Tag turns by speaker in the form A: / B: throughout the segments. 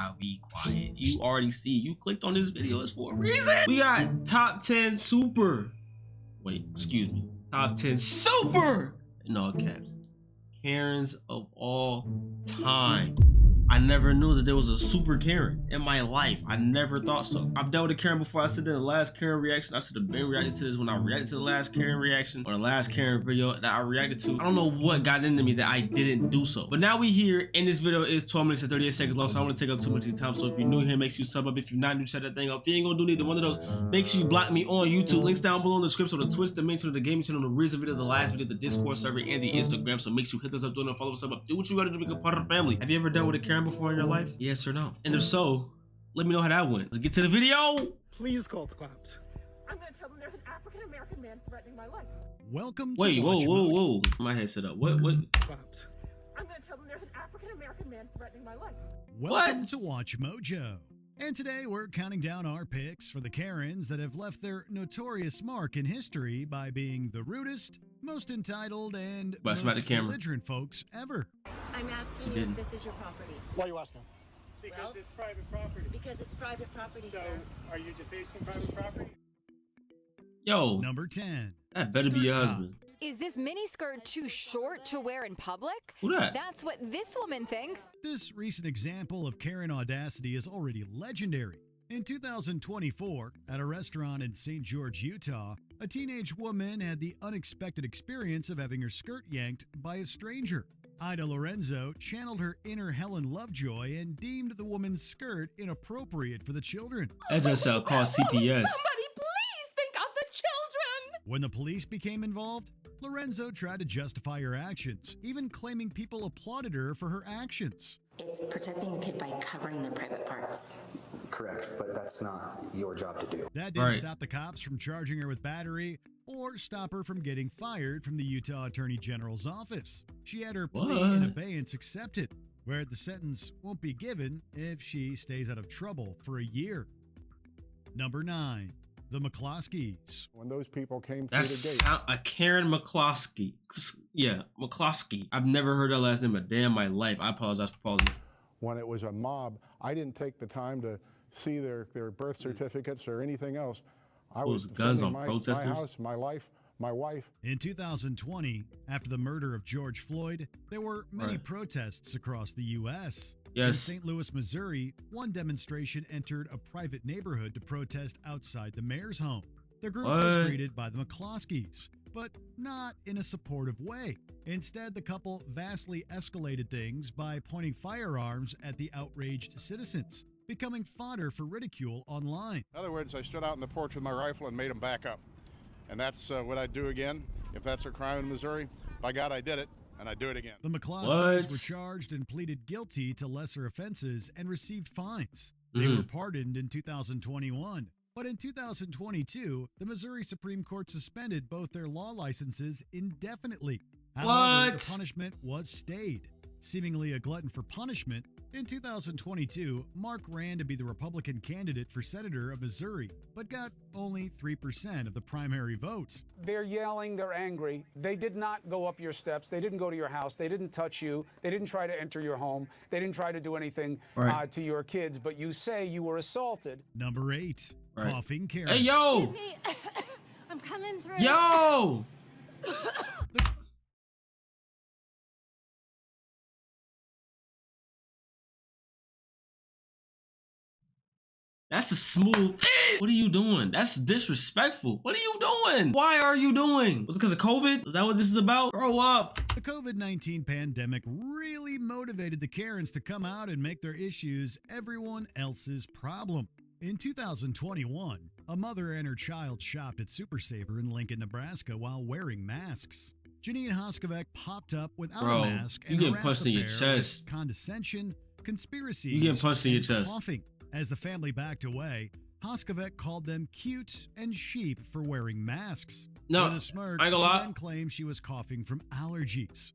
A: Nah, be quiet. You already see. You clicked on this video. It's for a reason. We got top 10 super. Wait, excuse me. Top 10 super. In all caps. Karens of all time. I never knew that there was a super Karen in my life. I never thought so. I've dealt with a Karen before. I said that in the last Karen reaction, I should have been reacting to this when I reacted to the last Karen reaction or the last Karen video that I reacted to. I don't know what got into me that I didn't do so. But now we here, and this video is 12 minutes and 38 seconds long, so I don't want to take up too much of your time. So if you're new here, make sure you sub up. If you're not new, shut that thing up. If you ain't gonna do neither one of those, make sure you block me on YouTube. Links down below in the description, so the Twitch, the main channel, the gaming channel, the recent video, the last video, the Discord server, and the Instagram. So make sure you hit us up, join us, follow us up. Do what you gotta do to become part of the family. Have you ever dealt with a Karen before in your life? Yes or no? And if so, let me know how that went. Let's get to the video.
B: Please call the cops.
C: I'm gonna tell them there's an African-American man threatening my life.
B: Welcome to
A: Wait, whoa. My headset up. What?
B: Cops.
C: I'm gonna tell them there's an African-American man threatening my life.
B: Welcome to Watch Mojo. And today we're counting down our picks for the Karens that have left their notorious mark in history by being the rudest, most entitled, and most belligerent folks ever.
D: I'm asking you if this is your property.
E: Why are you asking?
F: Because it's private property.
D: Because it's private property,
F: So,
D: sir.
F: are you defacing private property?
A: Yo,
B: Number 10.
A: that better be your
B: Skirt
A: husband.
G: Is this miniskirt too short to wear in public?
A: Who that?
G: That's what this woman thinks.
B: This recent example of Karen audacity is already legendary. In 2024, at a restaurant in St. George, Utah, a teenage woman had the unexpected experience of having her skirt yanked by a stranger. Ida Lorenzo channeled her inner Helen Lovejoy and deemed the woman's skirt inappropriate for the children.
A: That just cost CPS.
G: Somebody please think of the children.
B: When the police became involved, Lorenzo tried to justify her actions, even claiming people applauded her for her actions.
H: It's protecting a kid by covering their private parts.
I: Correct, but that's not your job to do.
B: That didn't stop the cops from charging her with battery or stop her from getting fired from the Utah Attorney General's office. She had her plea in abeyance accepted, where the sentence won't be given if she stays out of trouble for a year. Number 9. The McCloskeys.
E: When those people came through
A: That's
E: the gate.
A: a Karen McCloskey. Yeah, McCloskey. I've never heard that last name a day in my life. I apologize for pausing.
E: When it was a mob, I didn't take the time to see their birth certificates or anything else. I was
A: guns on
E: defending
A: protesters?
E: my house, my life, my wife.
B: In 2020, after the murder of George Floyd, there were many protests across the U.S.
A: Yes.
B: In St. Louis, Missouri, one demonstration entered a private neighborhood to protest outside the mayor's home. The group was greeted by the McCloskeys, but not in a supportive way. Instead, the couple vastly escalated things by pointing firearms at the outraged citizens, becoming fodder for ridicule online.
E: In other words, I stood out on the porch with my rifle and made them back up. And that's what I'd do again. If that's a crime in Missouri, by God, I did it, and I'd do it again.
B: The McCloskeys were charged and pleaded guilty to lesser offenses and received fines. They were pardoned in 2021. But in 2022, the Missouri Supreme Court suspended both their law licenses indefinitely. However, the punishment was stayed. Seemingly a glutton for punishment, in 2022, Mark ran to be the Republican candidate for senator of Missouri, but got only 3% of the primary votes.
J: They're yelling, they're angry. They did not go up your steps. They didn't go to your house. They didn't touch you. They didn't try to enter your home. They didn't try to do anything to your kids, but you say you were assaulted.
B: Number 8, coughing Karen.
A: Hey, yo!
D: Excuse me. I'm coming through.
A: Yo! That's a smooth. What are you doing? That's disrespectful. What are you doing? Why are you doing? Was it because of COVID? Is that what this is about? Grow up.
B: The COVID-19 pandemic really motivated the Karens to come out and make their issues everyone else's problem. In 2021, a mother and her child shopped at Super Saver in Lincoln, Nebraska while wearing masks. Janine Hoskovec popped up without a mask and harassed the pair with condescension, conspiracies, and coughing. As the family backed away, Hoskovec called them cute and sheep for wearing masks.
A: No,
B: with a smirk,
A: I ain't gonna
B: she
A: lie.
B: then claimed she was coughing from allergies.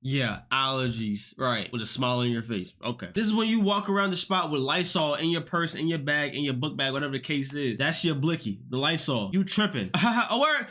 A: Yeah, allergies. Right. With a smile on your face. Okay. This is when you walk around the spot with Lysol in your purse, in your bag, in your book bag, whatever the case is. That's your blicky. The Lysol. You tripping. Oh, where?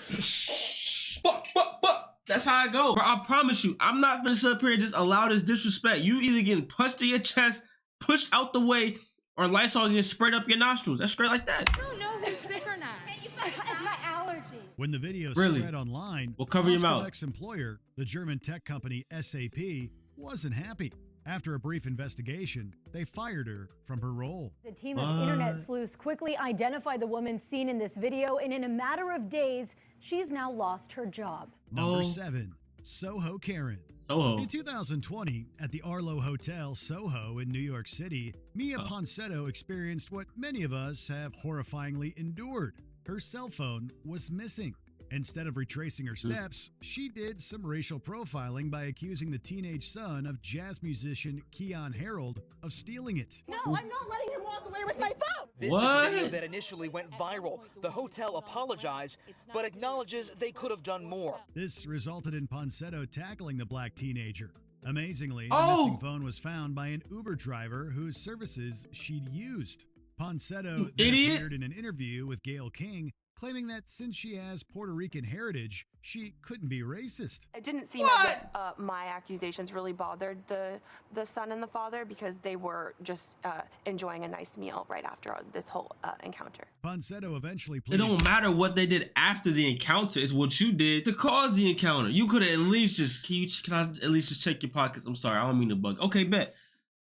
A: That's how I go. Bro, I promise you, I'm not gonna sit up here and just allow this disrespect. You either getting punched in your chest, pushed out the way or Lysol getting sprayed up your nostrils. That's straight like that.
C: I don't know who's sick or not.
D: It's my allergy.
B: When the video
A: Really?
B: spread online,
A: Well, cover your mouth.
B: ex-employer, the German tech company SAP, wasn't happy. After a brief investigation, they fired her from her role.
K: The team of internet sleuths quickly identified the woman seen in this video, and in a matter of days, she's now lost her job.
B: Number 7, Soho Karen.
A: Soho.
B: In 2020, at the Arlo Hotel Soho in New York City, Mia Ponsetto experienced what many of us have horrifyingly endured. Her cell phone was missing. Instead of retracing her steps, she did some racial profiling by accusing the teenage son of jazz musician Keon Harold of stealing it.
C: No, I'm not letting him walk away with my phone.
L: This is a video that initially went viral. The hotel apologized, but acknowledges they could have done more.
B: This resulted in Ponsetto tackling the black teenager. Amazingly, the missing phone was found by an Uber driver whose services she'd used. Ponsetto then appeared in an interview with Gayle King, claiming that since she has Puerto Rican heritage, she couldn't be racist.
M: It didn't seem as if my accusations really bothered the son and the father, because they were just enjoying a nice meal right after this whole encounter.
B: Ponsetto eventually
A: It
B: pleaded.
A: don't matter what they did after the encounter. It's what you did to cause the encounter. You could have at least just, can I at least just check your pockets? I'm sorry, I don't mean to bug. Okay, bet.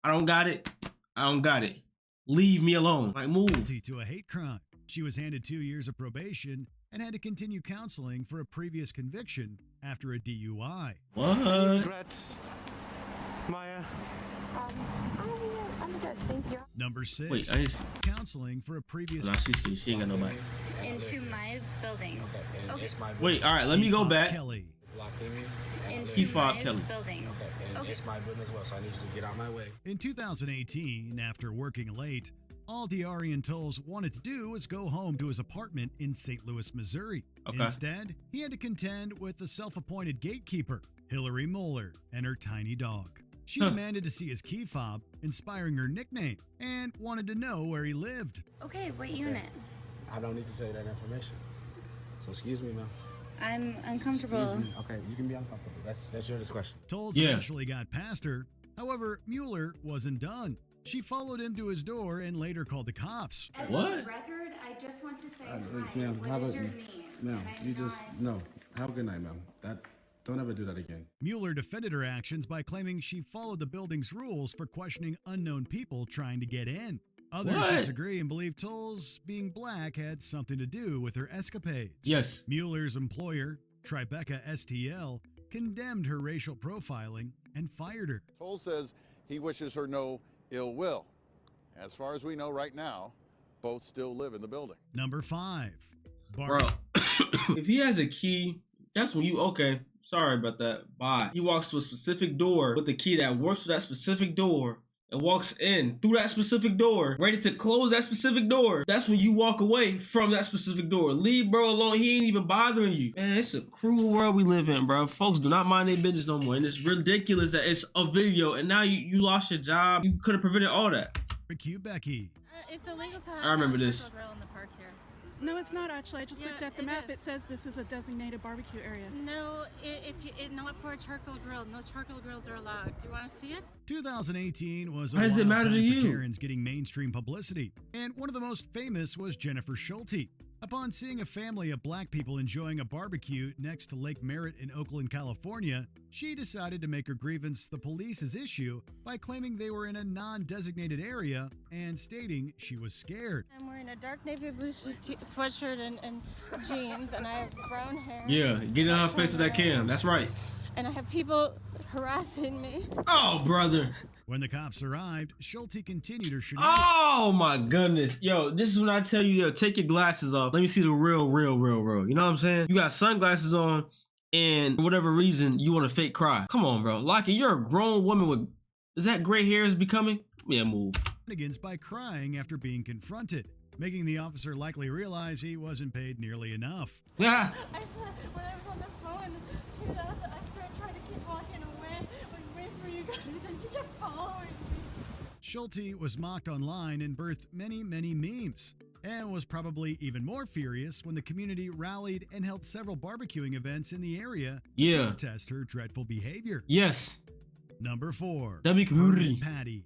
A: I don't got it. I don't got it. Leave me alone. Like, move.
B: To a hate crime. She was handed 2 years of probation and had to continue counseling for a previous conviction after a DUI.
A: What?
F: Congrats, Maya.
M: I'm good, thank you.
B: Number 6.
A: Wait, I just...
B: Counseling for a previous...
A: Nah, she's skinny. She ain't got nobody.
D: Into my building. Okay.
A: Wait, all right, let me go back.
B: Kelly.
D: Into
A: Fob
D: my
A: Kelly.
D: building. Okay.
I: It's my building as well, so I need you to get out my way.
B: In 2018, after working late, all DURiNG Tolls wanted to do was go home to his apartment in St. Louis, Missouri.
A: Okay.
B: Instead, he had to contend with the self-appointed gatekeeper, Hillary Moeller, and her tiny dog. She demanded to see his key fob, inspiring her nickname, and wanted to know where he lived.
D: Okay, what unit?
I: I don't need to say that information. So excuse me, ma'am.
D: I'm uncomfortable.
I: Okay, you can be uncomfortable. That's your discretion.
B: Tolls eventually got past her. However, Mueller wasn't done. She followed him to his door and later called the cops.
A: What?
D: For the record, I just want to say hi.
I: Ma'am,
D: What
I: how
D: is
I: about
D: your
I: you?
D: name?
I: Ma'am,
D: And
I: you
D: I'm
I: just no. Have a good night, ma'am. Don't ever do that again.
B: Mueller defended her actions by claiming she followed the building's rules for questioning unknown people trying to get in. Others disagree and believe Tolls being black had something to do with her escapades.
A: Yes.
B: Mueller's employer, Tribeca STL, condemned her racial profiling and fired her.
E: Tolls says he wishes her no ill will. As far as we know right now, both still live in the building.
B: Number 5.
A: Bro, if he has a key, that's when you, okay, sorry about that, bye. He walks to a specific door with the key that works for that specific door and walks in through that specific door, ready to close that specific door. That's when you walk away from that specific door. Leave bro alone, he ain't even bothering you. Man, it's a cruel world we live in, bro. Folks do not mind their business no more. And it's ridiculous that it's a video and now you lost your job. You could have prevented all that.
B: Becky.
C: It's illegal to have
A: I remember this.
C: a grill in the park here.
N: No, it's not actually. I just looked at the map. It says this is a designated barbecue area.
C: No, not for a charcoal grill. No charcoal grills are allowed. Do you want to see it?
B: 2018 was a
A: Why does it
B: wild
A: matter
B: time
A: to
B: for
A: you?
B: Karens getting mainstream publicity, and one of the most famous was Jennifer Schulte. Upon seeing a family of black people enjoying a barbecue next to Lake Merritt in Oakland, California, she decided to make her grievance the police's issue by claiming they were in a non-designated area and stating she was scared.
C: I'm wearing a dark navy blue sweatshirt and jeans, and I have brown hair.
A: Yeah, get in her face with that cam. That's right.
C: And I have people harassing me.
A: Oh, brother.
B: When the cops arrived, Schulte continued her shenanigans.
A: Oh my goodness. Yo, this is when I tell you, yo, take your glasses off. Let me see the real. You know what I'm saying? You got sunglasses on and for whatever reason, you want to fake cry. Come on, bro. Lockie, you're a grown woman with, is that gray hair is becoming? Yeah, move.
B: By crying after being confronted, making the officer likely realize he wasn't paid nearly enough.
A: Yeah.
C: I said, when I was on the phone, I started trying to keep walking away, wait for you guys, and she kept following me.
B: Schulte was mocked online and birthed many memes, and was probably even more furious when the community rallied and held several barbecuing events in the area to protest her dreadful behavior.
A: Yes.
B: Number 4.
A: That'd be community.
B: Patty.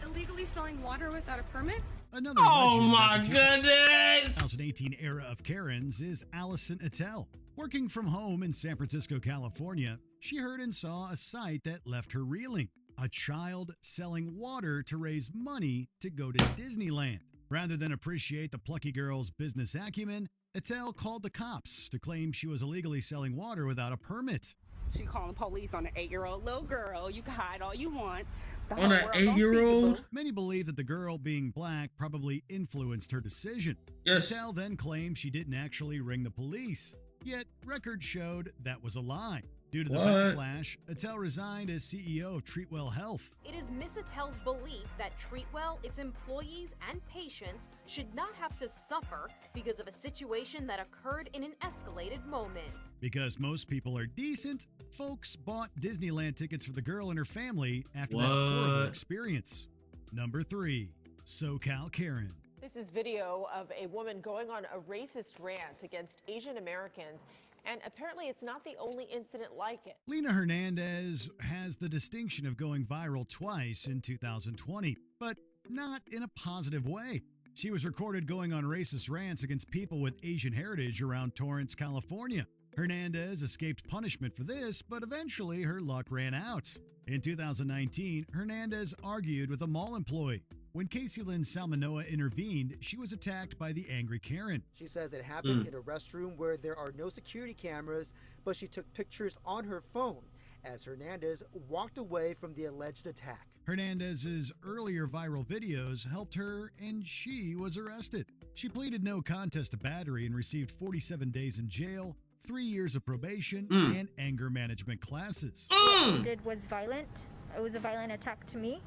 M: Illegally
C: illegally selling water without a permit?
B: Another
A: Oh
B: legend
A: my
B: of the
A: goodness!
B: 2018 era of Karens is Allison Attell. Working from home in San Francisco, California, she heard and saw a sight that left her reeling. A child selling water to raise money to go to Disneyland. Rather than appreciate the plucky girl's business acumen, Attell called the cops to claim she was illegally selling water without a permit.
O: She calling the police on an 8-year-old little girl. You can hide all you want.
A: On an 8-year-old?
B: Many believe that the girl being black probably influenced her decision.
A: Yes.
B: Attell then claimed she didn't actually ring the police, yet records showed that was a lie. Due to the backlash, Attell resigned as CEO of Treatwell Health.
P: It is Miss Attell's belief that Treatwell, its employees, and patients should not have to suffer because of a situation that occurred in an escalated moment.
B: Because most people are decent, folks bought Disneyland tickets for the girl and her family after that horrible experience. Number 3, SoCal Karen.
Q: This is video of a woman going on a racist rant against Asian Americans. And apparently it's not the only incident like it.
B: Lena Hernandez has the distinction of going viral twice in 2020, but not in a positive way. She was recorded going on racist rants against people with Asian heritage around Torrance, California. Hernandez escaped punishment for this, but eventually her luck ran out. In 2019, Hernandez argued with a mall employee. When Casey Lynn Salmanoa intervened, she was attacked by the angry Karen.
R: She says it happened in a restroom where there are no security cameras, but she took pictures on her phone as Hernandez walked away from the alleged attack.
B: Hernandez's earlier viral videos helped her, and she was arrested. She pleaded no contest to battery and received 47 days in jail, 3 years of probation, and anger management classes.
S: What he did was violent. It was a violent attack to me.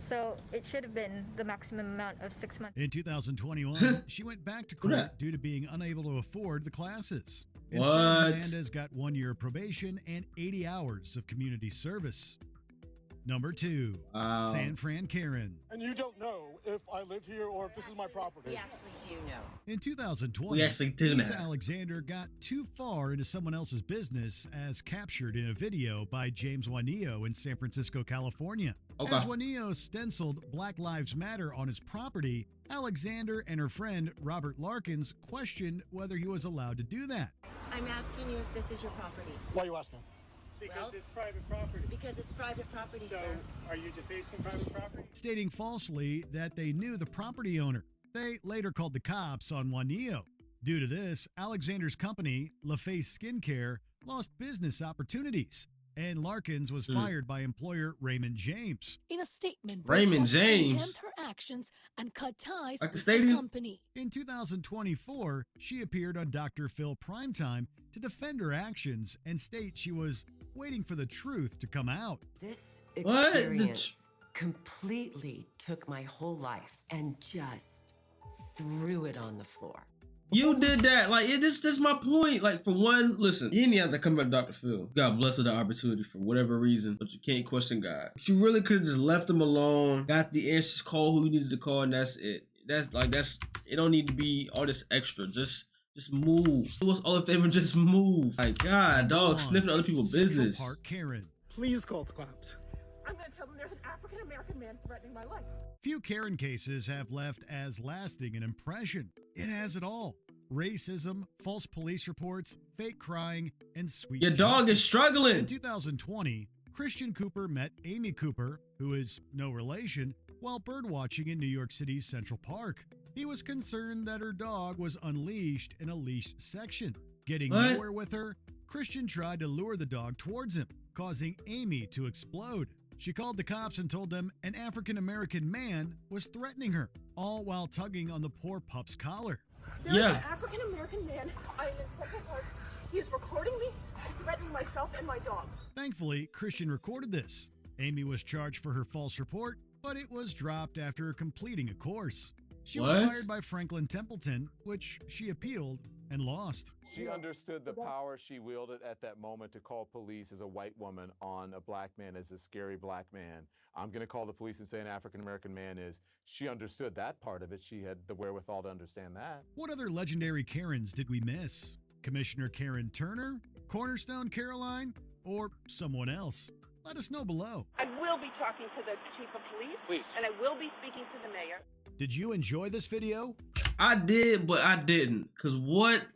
S: So it should have been the maximum amount of 6 months.
B: In 2021, she went back to court due to being unable to afford the classes. Instead, Hernandez got 1 year of probation and 80 hours of community service. Number 2, San Fran Karen.
T: And you don't know if I live here or if this is my property.
Q: We actually do know.
B: In 2020,
A: We actually do
B: Lisa
A: know.
B: Alexander got too far into someone else's business as captured in a video by James Juanillo in San Francisco, California.
A: Okay.
B: As Juanillo stenciled Black Lives Matter on his property, Alexander and her friend Robert Larkins questioned whether he was allowed to do that.
Q: I'm asking you if this is your property.
T: Why are you asking?
F: Because it's private property.
Q: Because it's private property,
F: So,
Q: sir.
F: are you defacing private property?
B: Stating falsely that they knew the property owner. They later called the cops on Juanillo. Due to this, Alexander's company, LaFace Skincare, lost business opportunities, and Larkins was fired by employer Raymond James.
U: In a statement,
A: Raymond
U: Bridgewater
A: James.
U: condemned her actions and cut ties
A: Like the
U: with
A: stadium?
U: the company.
B: In 2024, she appeared on Dr. Phil Primetime to defend her actions and state she was waiting for the truth to come out.
V: This
A: What?
V: experience completely took my whole life and just threw it on the floor.
A: You did that. Like, this is my point. Like, for one, listen, you didn't have to come back to Dr. Phil. God bless the opportunity for whatever reason, but you can't question God. But you really could have just left him alone, got the answers, call who you needed to call, and that's it. It don't need to be all this extra. Just move. Do us all a favor and just move. Like, God, dog, sniffing other people's business.
B: Park Karen.
T: Please call the cops.
C: I'm going to tell them there's an African-American man threatening my life.
B: Few Karen cases have left as lasting an impression. It has it all. Racism, false police reports, fake crying, and sweet
A: Your dog is
B: justice.
A: struggling.
B: In 2020, Christian Cooper met Amy Cooper, who is no relation, while birdwatching in New York City's Central Park. He was concerned that her dog was unleashed in a leashed section. Getting nowhere with her, Christian tried to lure the dog towards him, causing Amy to explode. She called the cops and told them an African-American man was threatening her, all while tugging on the poor pup's collar.
C: There's an African-American man. I am in Central Park. He is recording me, threatening myself and my dog.
B: Thankfully, Christian recorded this. Amy was charged for her false report, but it was dropped after completing a course. She was fired by Franklin Templeton, which she appealed and lost.
W: She understood the power she wielded at that moment to call police as a white woman on a black man, as a scary black man. I'm going to call the police and say an African-American man is. She understood that part of it. She had the wherewithal to understand that.
B: What other legendary Karens did we miss? Commissioner Karen Turner, Cornerstone Caroline, or someone else? Let us know below.
X: I will
G: will be talking to the chief of police, and I will be speaking to the mayor.
B: Did you enjoy this video?
A: I did, but I didn't. Cause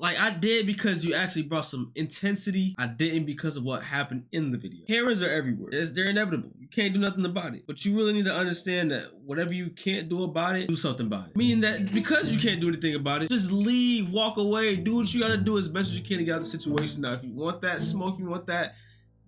A: I did because you actually brought some intensity. I didn't because of what happened in the video. Karens are everywhere. They're inevitable. You can't do nothing about it. But you really need to understand that whatever you can't do about it, do something about it. Meaning that because you can't do anything about it, just leave, walk away, do what you gotta do as best as you can to get out of the situation. Now, if you want that smoke, if you want that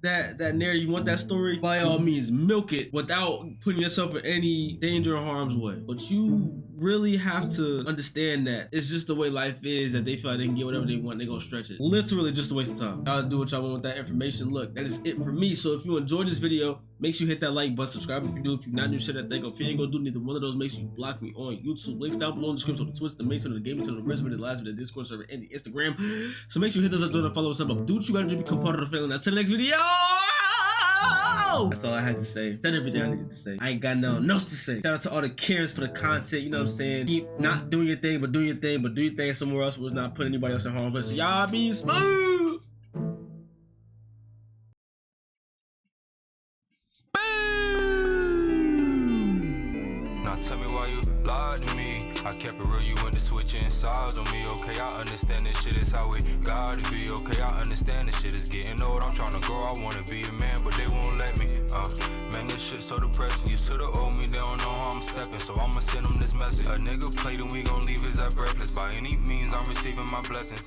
A: narrative, you want that story, by all means milk it without putting yourself in any danger or harm's way. But you really have to understand that it's just the way life is, that they feel like they can get whatever they want, they're gonna stretch it. Literally just a waste of time. Y'all do what y'all want with that information. Look, that is it for me. So if you enjoyed this video, make sure you hit that like button, subscribe if you do. If you're not new, share that thing. If you ain't gonna do neither one of those, make sure you block me on YouTube. Links down below in the description to the Twitch, the main channel, the gaming channel, the resume, the last video, the Discord server, and the Instagram. So make sure you hit those up, doing and follow us up. Do what you gotta do to become part of the family. Now to the next video. That's all I had to say. Said everything I needed to say. I ain't got nothing else to say. Shout out to all the Karens for the content, you know what I'm saying? Keep not doing your thing, but do your thing, but do your thing somewhere else where it's not putting anybody else in harm's way. So y'all be smooth.
H: Now tell me why you lied to me. I kept it real, you went to switching sides on me. Okay, I understand this shit is how it gotta be. Okay, I understand this shit is getting old. I'm trying to grow, I wanna be a man, but they won't let me. Man, this shit so depressing. Used to the old me, they don't know how I'm stepping, so I'ma send them this message. A nigga played and we gon' leave his at breathless. By any means, I'm receiving my blessings.